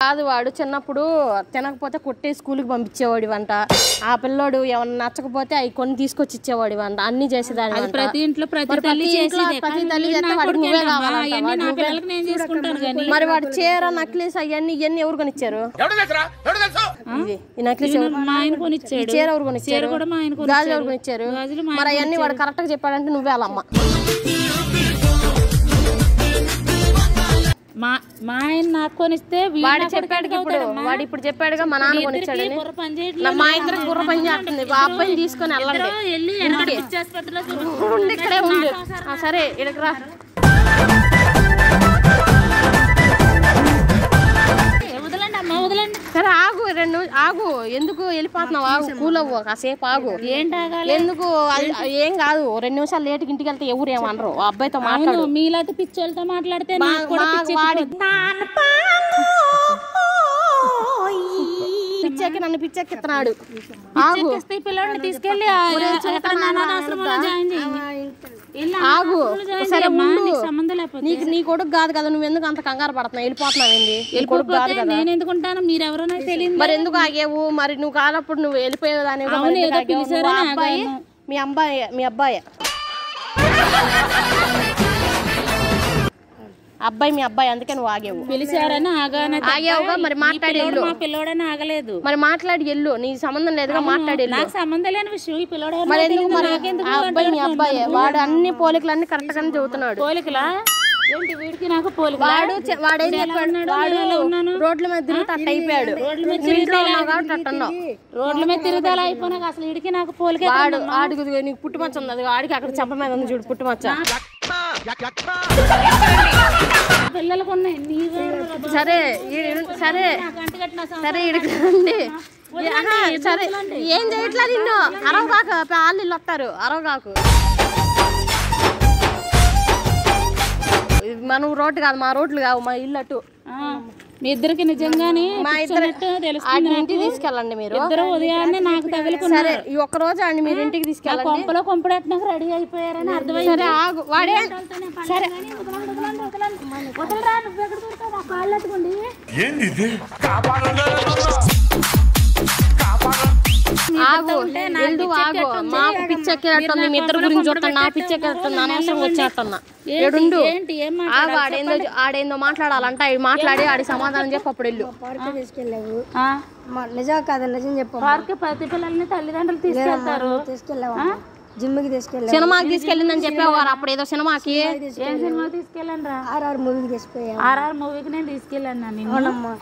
కాదు వాడు చిన్నప్పుడు తినకపోతే కొట్టే స్కూల్కి పంపించేవాడి వంట. ఆ పిల్లోడు ఏమన్నా నచ్చకపోతే అవి కొన్ని తీసుకొచ్చి ఇచ్చేవాడి వంట. అన్ని చేసేదాన్ని. ప్రతి ఇంట్లో ప్రతి తల్లి చేస్తే వాడికి నువ్వే కావాలి. మరి వాడు చీర నక్లీస్ అవన్నీ ఇవన్నీ ఎవరు కొనిచ్చారు? ఈ నక్లీస్ చీర ఎవరు కొనిచ్చారు? గాజులు ఎవరు కొనిచ్చారు? మరి అవన్నీ వాడు కరెక్ట్ గా చెప్పాడంటే నువ్వే అలమ్మ. మా ఆయన నాకు కొనిస్తే వాడు చెప్పాడు. వాడు ఇప్పుడు చెప్పాడుగా మా నాన్న కొనిచ్చాడని. మా ఇద్దరు గుర్ర పని చేస్తుంది. అబ్బాయిని తీసుకొని వెళ్ళండి. ఇక్కడే ఉండు. సరే ఇక్కడికి రా. సరే ఆగు, ఆగు. ఎందుకు వెళ్ళిపోతున్నావు? ఆగు, కూల్ అవ్వు, కాసేపు ఆగు. ఎందుకు? ఏం కాదు, 2 నిమిషాలు లేటుకి ఇంటికి వెళ్తే ఎవరు ఏమనరు. ఆ అబ్బాయితో మాట్లాడు. మీలాంటి పిచ్చోళ్ళతో మాట్లాడితే పిచ్చెక్కి నన్ను పిచ్చెక్కిస్తున్నాడు. పిల్లల్ని తీసుకెళ్ళి ఆగు. సరే నీ కొడుకు కాదు కదా, నువ్వు ఎందుకు అంత కంగారు పడుతున్నావు? వెళ్ళిపోతున్నావు ఏంది? కొడుకు కాదు కదా. నేను ఎందుకుంటాను? మీరెవరో నాకు తెలియదు. మరి ఎందుకు ఆగేవు? మరి నువ్వు కానప్పుడు నువ్వు వెళ్ళిపోయేదాని. మీ అబ్బాయి మీ అబ్బాయి అందుకే నువ్వు ఆగేవు. పిలిచారని ఆగేవుగా. మరి మాట్లాడి వెళ్ళు. మా పిల్లోడని ఆగలేదు. మరి మాట్లాడి వెళ్ళు. నీ సంబంధం లేదుగా, మాట్లాడి వెళ్ళు. నాకు సంబంధం లేని విషయం ఈ పిల్లోడు. మరి ఎందుకు? మరి అబ్బాయి మీ అబ్బాయి. వాడు అన్ని పోలికలు అన్ని కరెక్ట్ గానే చెబుతున్నాడు. పోలికలా ఏంటి? వీడికి నాకు పోలిక. వాడేం చెప్పాడు? రోడ్ల మీద తిరుగుతా అట్ట అయిపోయాడు. రోడ్ల మీద తిరుగుదల అయిపోయినాక అసలు వీడికి నాకు పోలిక. ఆడుగు నీకు పుట్టుమచ్చ ఉంది. ఆడికి అక్కడ చెంప మీద ఉంది చూడు పుట్టుమచ్చ. పిల్లలకు ఉన్నాయి. సరే సరే సరే ఇడికి సరే. ఏం చేయట్లేదు నిన్ను. అరవ కాకు, వాళ్ళు ఇల్లు వస్తారు. అరవ కాకు. మనం రోడ్డు కాదు, మా రోడ్లు కావు, మా ఇల్లు అటు. మీ ఇద్దరికి నిజంగానే మా ఇద్దరు ఇంటికి తీసుకెళ్ళండి. మీరు ఇద్దరు ఉదయాన్నే నాకు తగులుకున్నారు. సరే ఈ ఒక్క రోజు అండి మీరు ఇంటికి తీసుకెళ్ళండి. కొంపలో కొంపడెట్టినాక రెడీ అయిపోయారని అర్థమైంది. సరే ఆగు. వాడే సరే ఆగు. ఆగు. మాకు పిచ్చెక్కేటట్టుంది. మీ ఇద్దరు గురించి చూస్తాను. నా పిచ్చెక్కేటట్టుంది. అనవసరం వచ్చేస్తున్నా. ఏడుండు. ఆడేందో మాట్లాడాలంట. మాట్లాడి ఆడి సమాధానం చెప్పి అప్పుడు వెళ్ళు. నిజం కాదు, నిజం చెప్పు. ప్రతి పిల్లల్ని తల్లిదండ్రులు తీసుకెళ్తారు. జిమ్కి తీసుకెళ్ళి సినిమాకి తీసుకెళ్ళిందని చెప్పేవారు అప్పుడు. ఏదో సినిమాకి. ఏం సినిమాకి తీసుకెళ్ళండి రా? RR మూవీకి తీసుకెళ్ళి. RR మూవీకి నేను తీసుకెళ్ళాను.